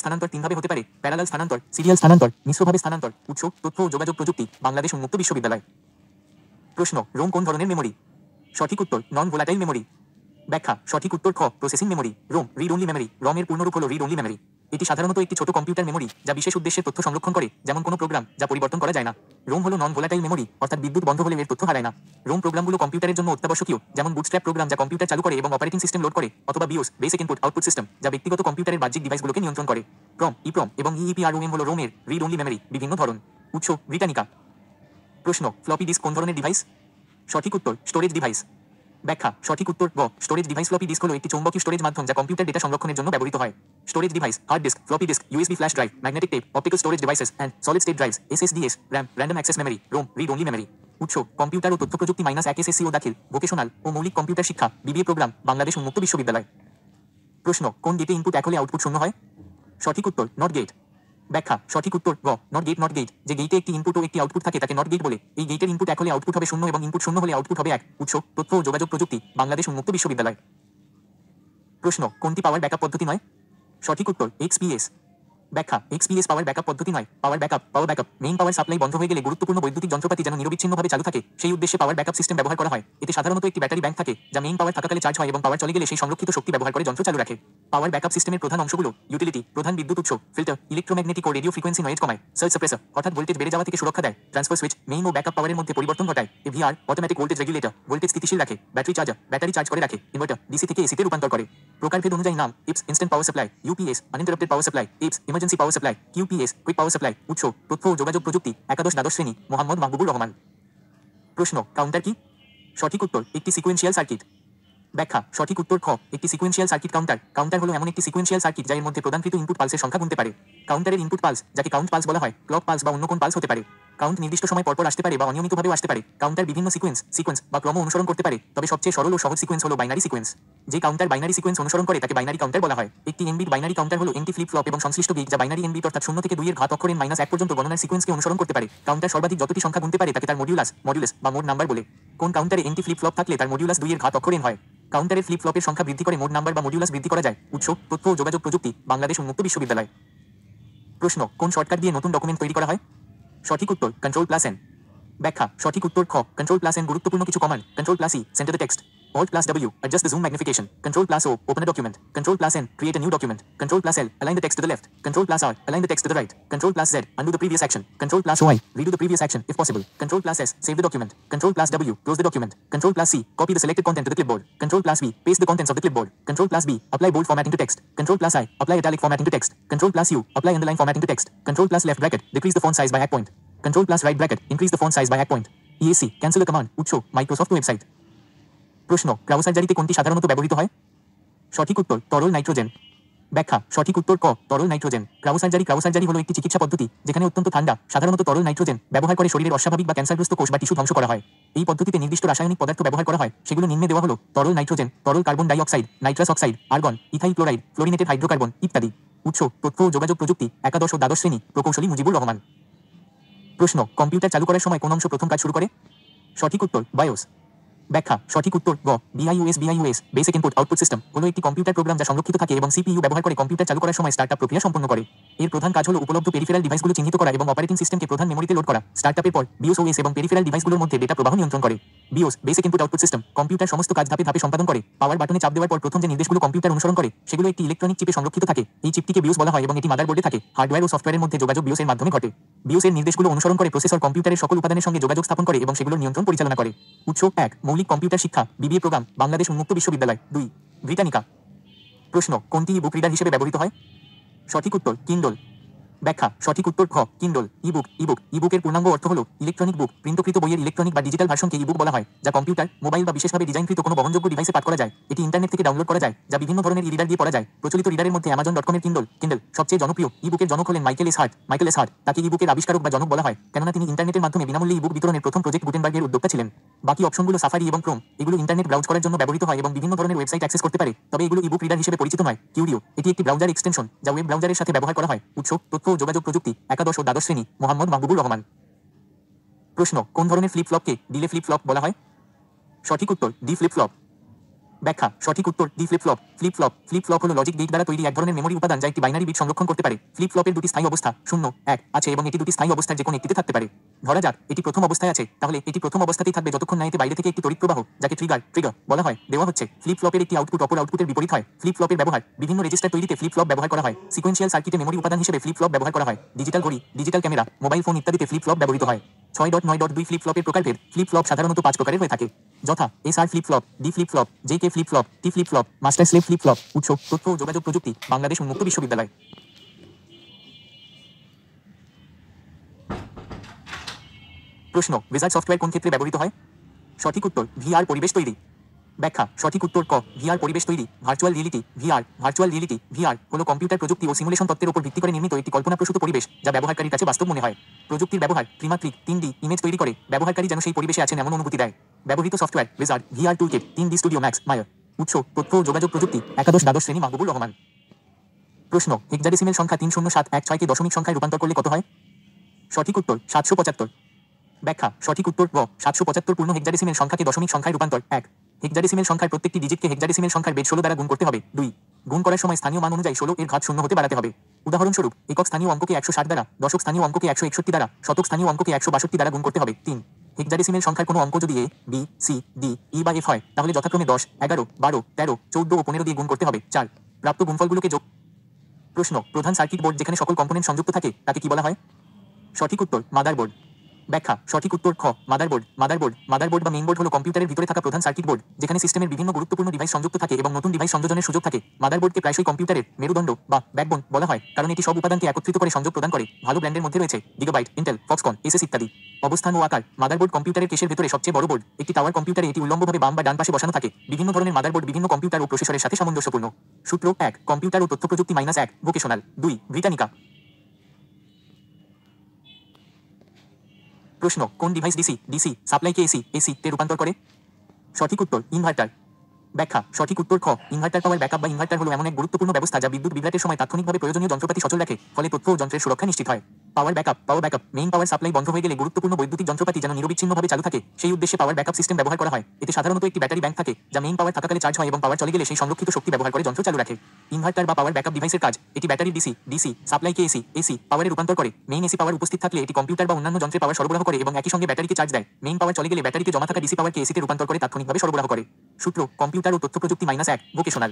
স্থানান্তর তিনভাবে হতে পারে: প্যারালাল স্থানান্তর, সিরিয়াল স্থানান্তর, মিশ্রভাবে স্থানান্তর। উৎস তথ্য ও যোগাযোগ প্রযুক্তি, বাংলাদেশ উন্মুক্ত বিশ্ববিদ্যালয়। প্রশ্ন রোম কোন ধরনের মেমরি? সঠিক উত্তর নন ভোলাটাইল মেমরি। ব্যাখ্যা সঠিক উত্তর খ processing memory. ROM read only memory. রমের পূর্ণরূপ হল রিড অনলি মেমরি। এটি সাধারণত একটি ছোট কম্পিউটার মেমরি যা বিশেষ উদ্দেশ্যে তথ্য সংরক্ষণ করে, যেমন কোনো প্রোগ্রাম যা পরিবর্তন করা যায় না। রোম হলো নন ভোলাটাইল মেমরি, অর্থাৎ বিদ্যুৎ বন্ধ হলে এর তথ্য হারায় না। রোম প্রোগ্রামগুলো কম্পিউটারের জন্য অত্যাবশ্যকীয়, যেমন বুটস্ট্র্যাপ প্রোগ্রাম যা কম্পিউটার চালু করে এবং অপারেটিং সিস্টেম লোড করে, অথবা বিওস বেসিক ইনপুট আউটপুট সিস্টেম যা ব্যক্তিগত কম্পিউটারের বাহ্যিক ডিভাইসগুলোকে নিয়ন্ত্রণ করে। প্রম, ইপ্রম এবং ইইপিআরওএম হলো রোমের রিড অনলি মেমরি বিভিন্ন ধরন। উৎস ব্রিটানিকা। প্রশ্ন ফ্লপি ডিস্ক কোন ধরনের ডিভাইস? সঠিক উত্তর স্টোরেজ ডিভাইস। ব্যাখ্যা সঠিক উত্তর গ স্টোরেজ ডিভাইস। ফ্লপি ডিস্ক হলো একটি চৌম্বকীয় স্টোরেজ মাধ্যম যা কম্পিউটার ডেটা সংরক্ষণের জন্য ব্যবহৃত হয়। Storage device hard disk, floppy disk, USB flash drive, magnetic tape, optical storage devices and solid state drives, SSDs, RAM, random access memory, ROM read only memory. উৎস কম্পিউটার ও তথ্য প্রযুক্তি -1 এসএসসি ও দাখিল, vocational ও মৌলিক কম্পিউটার শিক্ষা, BBA programme, Bangladesh উন্মুক্ত বিশ্ববিদ্যালয়। প্রশ্ন কোন গেটে ইনপুট 1 হলে আউটপুট 0 হয়? সঠিক উত্তর নট গেট। ব্যাখ্যা সঠিক উত্তর গ নট গেট। যে গেটে একটি ইনপুট ও একটি আউটপুট থাকে তাকে নট গেট বলে। এই গেটের ইনপুট 1 হলে আউটপুট হবে 0 এবং ইনপুট 0 হলে আউটপুট হবে 1। উৎস তথ্য ও যোগাযোগ প্রযুক্তি, বাংলাদেশ উন্মুক্ত বিশ্ববিদ্যালয়। প্রশ্ন কোনটি পাওয়ার ব্যাকআপ পদ্ধতি নয়? সঠিক উত্তর এক্সপিএস। ব্যাখ্যা এক্সপিএস পাওয়ার ব্যাকআপ পদ্ধতি নয়। Power backup main power supply বন্ধ হয়ে গেলে গুরুত্বপূর্ণ বৈদ্যুতিক যন্ত্রপাতি যেন নিরবিচ্ছিন্নভাবে চালু থাকে সেই উদ্দেশ্যে পাওয়ার ব্যাকআপ সিস্টেম ব্যবহার করা হয়। এতে সাধারণত একটি ব্যাটারি ব্যাংক থাকে যা মেইন পাওয়ার থাকাকালে চার্জ হয় এবং পাওয়ার চলে গেলে সেই সংরক্ষিত শক্তি ব্যবহার করে যন্ত্র চালু রাখে। পাওয়ার ব্যাকআপ সিস্টেমের প্রধান অংশগুলো ইউটিলিটি, প্রধান বিদ্যুৎ উৎস, ফিল্টার, ইলেকট্রোম্যাগনেটিক ও রেডিও ফ্রিকোয়েন্সি নয়েজ কমায়, সার্জ সাপ্রেসর হঠাৎ ভোল্টেজ বেড়ে যাওয়া থেকে সুরক্ষা দেয়, ট্রান্সফার সুইচ মেইন ও ব্যাকআপ পাওয়ারের মধ্যে পরিবর্তন ঘটায়, AVR automatic voltage regulator voltage স্থিতিশীল রাখে, ব্যাটারি চার্জার ব্যাটারি চার্জ করে রাখে, ইনভার্টার ডিসি থেকে এসিতে রূপান্তর করে। প্রকারভেদ অনুযায়ী নাম ifs instant power supply, UPS uninterrupted power supply, ifs emergency power supply, কিউপিএস quick power supply. উৎস তথ্য ও যোগাযোগ প্রযুক্তি, একাদশ দ্বাদশ শ্রেণী, মোহাম্মদ মাহবুবুর রহমান। প্রশ্ন কাউন্টার কি? সঠিক উত্তর একটি সিকোয়েন্সিয়াল সার্কিট। ব্যাখ্যা সঠিক উত্তর খ একটি সিকোয়েন্সিয়াল সার্কিট। কাউন্টার হলো এমন একটি সিকোয়েন্সিয়াল সার্কিট যা এর মধ্যে প্রদানকৃত ইনপুট পালসের সংখ্যা গুনতে পারে। কাউন্টারের ইনপুট পালস যাকে কাউন্ট পালস বলা হয় ক্লক পালস বা অন্য কোন পালস হতে পারে। কাউন্ট নির্দিষ্ট সময় পরপর আসতে পারে বা অনিয়মিতভাবেও আসতে পারে। কাউন্টার বিভিন্ন সিকোয়েন্স বা ক্রম অনুসরণ করতে পারে, তবে সবচেয়ে সরল ও সহজ সিকোয়েন্স হলো বাইনারি সিকোয়েন্স। যে কাউন্টার বাইনারি সিকোয়েন্স অনুসরণ করে তাকে বাইনারি কাউন্টার বলা হয়। একটি n বিট বাইনারি কাউন্টার হলো nটি ফ্লিপ ফ্লপ এবং সংশ্লিষ্ট গেট যা বাইনারি n বিট অর্থাৎ 0 থেকে 2 এর ঘাত অক্ষর n-1 পর্যন্ত গণনার সিকোয়েন্সকে অনুসরণ করতে পারে। কাউন্টার সর্বাধিক যতটি সংখ্যা গুনতে পারে তাকে তার মডিউলাস বা মোড নাম্বার বলে। কোন কাউন্টারে nটি ফ্লিপ ফ্লপ থাকলে তার মডিউলাস 2 এর ঘাত অক্ষর n হয়। কাউন্টারের ফ্লিপ ফ্লপের সংখ্যা বৃদ্ধি করে মোড নাম্বার বা মডিউলাস বৃদ্ধি করা যায়। উৎস তথ্য ও যোগাযোগ প্রযুক্তি, বাংলাদেশ উন্মুক্ত বিশ্ববিদ্যালয়। প্রশ্ন কোন শর্টকাট দিয়ে নতুন ডকুমেন্ট তৈরি করা হয়? সঠিক উত্তর কন্ট্রোল+N। ব্যাখ্যা সঠিক উত্তর খ কন্ট্রোল+N গুরুত্বপূর্ণ কিছু command +C centre the text, Alt+W adjust the zoom magnification, Control+O open a document, Control+N create a new document, Control+L align the text to the left, Control+R align the text to the right, Control+Z undo the previous action, Control+Y redo the previous action if possible, Control+S save the document, Control+W close the document, Control+C copy the selected content to the clipboard, Control+V paste the contents of the clipboard, Control+B apply bold formatting to text, Control+I apply italic formatting to text, Control+U apply underline formatting to text, Control+left bracket decrease the font size by half point, Control+right bracket increase the font size by half point, EAC cancel the command। উৎস Microsoft website. প্রশ্ন ক্রায়োসার্জারিতে কোনটি সাধারণত ব্যবহৃত হয়? সঠিক উত্তর তরল nitrogen. ব্যাখ্যা সঠিক উত্তর ক তরল নাইট্রোজেন। ক্রায়োসার্জারি হলো একটি চিকিৎসা পদ্ধতি যেখানে অত্যন্ত ঠান্ডা সাধারণত তরল নাইট্রোজেন ব্যবহার করে শরীরের অস্বাভাবিক বা ক্যান্সারগ্রস্ত কোষ বা টিস্যু ধ্বংস করা হয়। এই পদ্ধতিতে নির্দিষ্ট রাসায়নিক পদার্থ ব্যবহার করা হয়, সেগুলো নিম্নে দেওয়া হলো তরল নাইট্রোজেন, তরল carbon dioxide, nitrous oxide, argon, ethyl chloride, fluorinated hydrocarbon ইত্যাদি। উৎস তথ্য ও যোগাযোগ প্রযুক্তি, একাদশ ও দ্বাদশ শ্রেণী, প্রকৌশলী মুজিবুর রহমান। প্রশ্ন কম্পিউটার চালু করার সময় কোন অংশ প্রথম কাজ শুরু করে? সঠিক উত্তর বায়োস। ব্যাখ্যা সঠিক উত্তর গ বিআইওএস বেসিক ইনপুট আউটপুট সিস্টেম হলো একটি কম্পিউটার প্রোগ্রাম যা সংরক্ষিত থাকে এবং সিপিইউ ব্যবহার করে কম্পিউটার চালু করার সময় স্টার্টআপ প্রক্রিয়া সম্পন্ন করে। এর প্রধান কাজ হলো উপলব্ধ পেরিফেরাল ডিভাইসগুলো চিহ্নিত করা এবং অপারেটিং সিস্টেমকে প্রধান মেমোরিতে লোড করা। স্টার্টআপের পর বিওস ওএস এবং পেরিফেরাল ডিভাইসগুলোর মধ্যে ডেটা প্রবাহ নিয়ন্ত্রণ করে। BIOS basic input output system computer সমস্ত কাজ ধাপে ধাপে সম্পাদন করে। পাওয়ার বাটনে চাপ দেওয়ার পর প্রথম যে নির্দেশগুলো কম্পিউটার অনুসরণ করে সেগুলো একটি ইলেকট্রনিক চিপে সংরক্ষিত থাকে। এই চিপটিকে বিওস বলা হয় এবং এটি মাদারবোর্ডে থাকে। হার্ডওয়্যার ও সফটওয়্যারের মধ্যে যোগাযোগ বিওসের মাধ্যমে ঘটে। বিওসের নির্দেশগুলো অনুসরণ করে প্রসেসর কম্পিউটারের সকল উপাদানের সঙ্গে যোগাযোগ স্থাপন করে এবং সেগুলোর নিয়ন্ত্রণ পরিচালনা করে। উৎস 1 মৌলিক কম্পিউটার শিক্ষা, বিবিএ প্রোগ্রাম, বাংলাদেশ উন্মুক্ত বিশ্ববিদ্যালয়। 2 ব্রিটানিকা। প্রশ্ন কোনটি বুক রিডার হিসেবে ব্যবহৃত হয়? সঠিক উত্তর কিন্ডল। ব্যাখ্যা সঠিক উত্তর খ কিন্ডল। ইবুক ইবুক ইবুকের পূর্ণাঙ্গ অর্থ হল ইলেকট্রনিক বুক। প্রিন্টকৃত বইয়ের ইলেকট্রনিক বা ডিজিটাল ভার্সনকে ইবুক বলা হয়, যা কম্পিউটার, মোবাইল বা বিশেষভাবে ডিজাইনকৃত কোনো বহনযোগ্য ডিভাইসে পাঠ করা যায়। এটি ইন্টারনেট থেকে ডাউনলোড করা যায়, যা বিভিন্ন ধরনের ই-রিডার দিয়ে পড়া যায়। প্রচলিত রিডারের মধ্যে অ্যামাজন.কমের কিন্ডল সবচেয়ে জনপ্রিয়। ইবুকের জনক হলেন মাইকেল এস হার্ট। তাকে ইবুকের আবিষ্কারক বা জনক বলা হয়, কেননা তিনি ইন্টারনেটের মাধ্যমে বিনামূল্যে ইবুক বিতরণের প্রথম প্রজেক্ট গুটেনবার্গের উদ্যোক্তা ছিলেন। বাকি অপশনগুলো সাফারি এবং ক্রোম। এগুলো ইন্টারনেট ব্রাউজ করার জন্য ব্যবহৃত হয় এবং বিভিন্ন ধরনের ওয়েবসাইট অ্যাক্সেস করতে পারে, তবে এগুলো ইবুক রিডার হিসেবে পরিচিত নয়। কিউরিও এটি একটি ব্রাউজার এক্সটেনশন, যা ওয়েব ব্রাউজারের সাথে ব্যবহার করা হয়। উৎস তথ্য ও যোগাযোগ প্রযুক্তি, একাদশ ও দ্বাদশ শ্রেণী, মোহাম্মদ মাহবুবুর রহমান। প্রশ্ন, কোন ধরনের ফ্লিপ ফ্লপকে ডিলে ফ্লিপ ফ্লপ বলা হয়? সঠিক উত্তর ডি ফ্লিপ ফ্লপ। ব্যাখ্যা সঠিক উত্তর D flip flop. Flip flop হলো লজিক গেট দ্বারা তৈরি এক ধরনের মেমরি উপাদান, যা একটি বাইনারি বিট সংরক্ষণ করতে পারে। ফ্লিপ ফ্লপের দুটি স্থায়ী অবস্থা 0, 1 আছে এবং এটি দুটি স্থায়ী অবস্থার যে কোনো একটিতে থাকতে পারে। ধরা যাক এটি প্রথম অবস্থায় আছে, তাহলে এটি প্রথম অবস্থাতেই থাকবে যতক্ষণ না এতে বাইরে থেকে একটি তড়িৎ প্রবাহ, যাকে ট্রিগার বলা হয়, দেওয়া হচ্ছে। ফ্লিপ ফ্লপের একটি আউটপুট অপর আউটপুটের বিপরীত হয়। ফ্লিপ ফ্লপের ব্যবহার বিভিন্ন রেজিস্টার তৈরিতে ফ্লিপ ফ্লপ ব্যবহার করা হয়। সিকোয়েন্সিয়াল সার্কিটে মেমরি উপাদান হিসেবে ফ্লিপ ফ্লপ ব্যবহার করা হয়। ডিজিটাল ঘড়ি, ডিজিটাল ক্যামেরা, মোবাইল ফোন ইত্যাদিতে ফ্লিপ ফ্লপ ব্যবহৃত হয়। 6.9.2 ফ্লিপ ফ্লপের প্রকারভেদ। ফ্লিপ ফ্লপ সাধারণত 5 প্রকারের হয়ে থাকে, যথা SR flip flop, D flip flop, JK flip flop, T flip flop, master slave flip flop. উৎস তথ্য ও যোগাযোগ প্রযুক্তি, বাংলাদেশ উন্মুক্ত বিশ্ববিদ্যালয়। প্রশ্ন, উইজার্ড সফটওয়্যার কোন ক্ষেত্রে ব্যবহৃত হয়? সঠিক উত্তর ভিআর পরিবেশ তৈরি। ব্যাখ্যা সঠিক উত্তর ক ভিআর পরিবেশ তৈরি। ভার্চুয়াল রিয়েলিটি ভিআর হলো কম্পিউটার প্রযুক্তি ও সিমুলেশন তত্ত্বের উপর ভিত্তি করে নির্মিত একটি কল্পনাপ্রসূত পরিবেশ, যা ব্যবহারকারীর কাছে বাস্তব মনে হয়। প্রযুক্তির ব্যবহার ত্রিমাত্রিক 3D ইমেজ তৈরি করে ব্যবহারকারী যেন সেই পরিবেশে আছেন এমন অনুভূতি দেয়। ব্যবহৃত software wizard, VR toolkit, 3D studio max, মায়ার। উৎস তথ্য ও যোগাযোগ প্রযুক্তি, একাদশ দ্বাদশ শ্রেণী, মাহবুবুর রহমান। প্রশ্ন, হেক্সাডেসিমেল সংখ্যা 30716 কে দশমিক সংখ্যায় রূপান্তর করলে কত হয়? সঠিক উত্তর 775। ব্যাখ্যা সঠিক উত্তর গ 775 পূর্ণ হেক্সাডেসিমেল সংখ্যাকে দশমিক সংখ্যায় রূপান্তর। 1 হেক্সাডেসিমেল সংখ্যার প্রত্যেকটি ডিজিটকে হেক্সাডেসিমেল সংখ্যার বেজ 16 দ্বারা গুণ করতে হবে। 2 গুণ করার সময় স্থানীয় মান অনুযায়ী 16 এর ঘাত 0 হতে বাড়াতে হবে। উদাহরণস্বরূপ, একক স্থানীয় অঙ্ককে 160 দ্বারা, দশক স্থানীয় অঙ্ককে 161 দ্বারা, শতক স্থানীয় অঙ্ককে 162 দ্বারা গুণ করতে হবে। 3 হেক্সাডেসিমেল সংখ্যার কোনো অঙ্ক যদি এ, বি, সি, ডি, ই বা এফ হয়, তাহলে যথাক্রমে 10, 11, 12, 13, 14 ও 15 দিয়ে গুণ করতে হবে। 4 প্রাপ্ত গুণফলগুলোকে যোগ। প্রশ্ন, প্রধান সার্কিট বোর্ড যেখানে সকল কম্পোনেন্ট সংযুক্ত থাকে তাকে কি বলা হয়? সঠিক উত্তর মাদারবোর্ড। ব্যাখ্যা সঠিক উত্তর খ মাদারবোর্ড বা মেইনবোর্ড হলো কম্পিউটারের ভিতরে থাকা প্রধান সার্কিট বোর্ড, যেখানে সিস্টেমের বিভিন্ন গুরুত্বপূর্ণ ডিভাইস সংযুক্ত থাকে এবং নতুন ডিভাইস সংযোজনের সুযোগ থাকে। মাদারবোর্ডকে প্রায়শই কম্পিউটারের মেরুদণ্ড বা ব্যাকবোন বলা হয়, কারণ এটি সব উপাদানকে একত্রিত করে সংযোগ প্রদান করে। ভালো ব্র্যান্ডের মধ্যে রয়েছে গিগাবাইট, ইন্টেল, ফক্সকন, এসএস ইত্যাদি। অবস্থান ও আকার, মাদারবোর্ড কম্পিউটারের কেসের ভেতরে সবচেয়ে বড় বোর্ড। একটি টাওয়ার কম্পিউটারে এটি উল্লম্বভাবে বাম বা ডান পাশে বসানো থাকে। বিভিন্ন ধরনের মাদারবোর্ড বিভিন্ন কম্পিউটার ও প্রসেসরের সাথে সামঞ্জস্যপূর্ণ। সূত্র 1 কম্পিউটার ও তথ্য প্রযুক্তি -1 ভোকেশনাল। 2 ব্রিটানিকা। প্রশ্ন, কোন ডিভাইস ডিসি সাপ্লাইকে এসি তে রূপান্তর করে? সঠিক উত্তর ইনভার্টার। ব্যাখ্যা সঠিক উত্তর খ ইনভার্টার পাওয়ার ব্যাকআপ বা ইনভার্টার হলো এমন এক গুরুত্বপূর্ণ ব্যবস্থা যা বিদ্যুৎ বিভ্রাটের সময় তাৎক্ষণিকভাবে প্রয়োজনীয় যন্ত্রপাতি সচল রাখে, ফলে তথ্য ও যন্ত্রের সুরক্ষা নিশ্চিত হয়। Power backup main power supply বন্ধ হয়ে গেলে গুরুত্বপূর্ণ বৈদ্যুতিক যন্ত্রপাতি যেন নিরবিচ্ছিন্নভাবে চালু থাকে, সেই উদ্দেশ্যে পাওয়ার ব্যাকআপ সিস্টেম ব্যবহার করা হয়। এতে সাধারণত একটি ব্যাটারি ব্যাংক থাকে, যা মেইন পাওয়ার থাকাকালে চার্জ হয় এবং পাওয়ার চলে গেলে সেই সংরক্ষিত শক্তি ব্যবহার করে যন্ত্র চালু রাখে। ইনভার্টার বা পাওয়ার ব্যাকআপ ডিভাইসের কাজ, এটি ব্যাটারি ডিসি সাপ্লাইকে এসি পাওয়ারে রূপান্তর করে। মেইন এসি পাওয়ার উপস্থিত থাকলে এটি কম্পিউটার বা অন্যান্য যন্ত্রে পাওয়ার সরবরাহ করে এবং একই সঙ্গে ব্যাটারিকে চার্জ দেয়। মেইন পাওয়ার চলে গেলে ব্যাটারিতে জমা থাকা ডিসি পাওয়ারকে এসিতে রূপান্তর করে তাৎক্ষণিকভাবে সরবরাহ করে। সূত্র কম্পিউটার ও তথ্য প্রযুক্তি -1 ভোকেশনাল।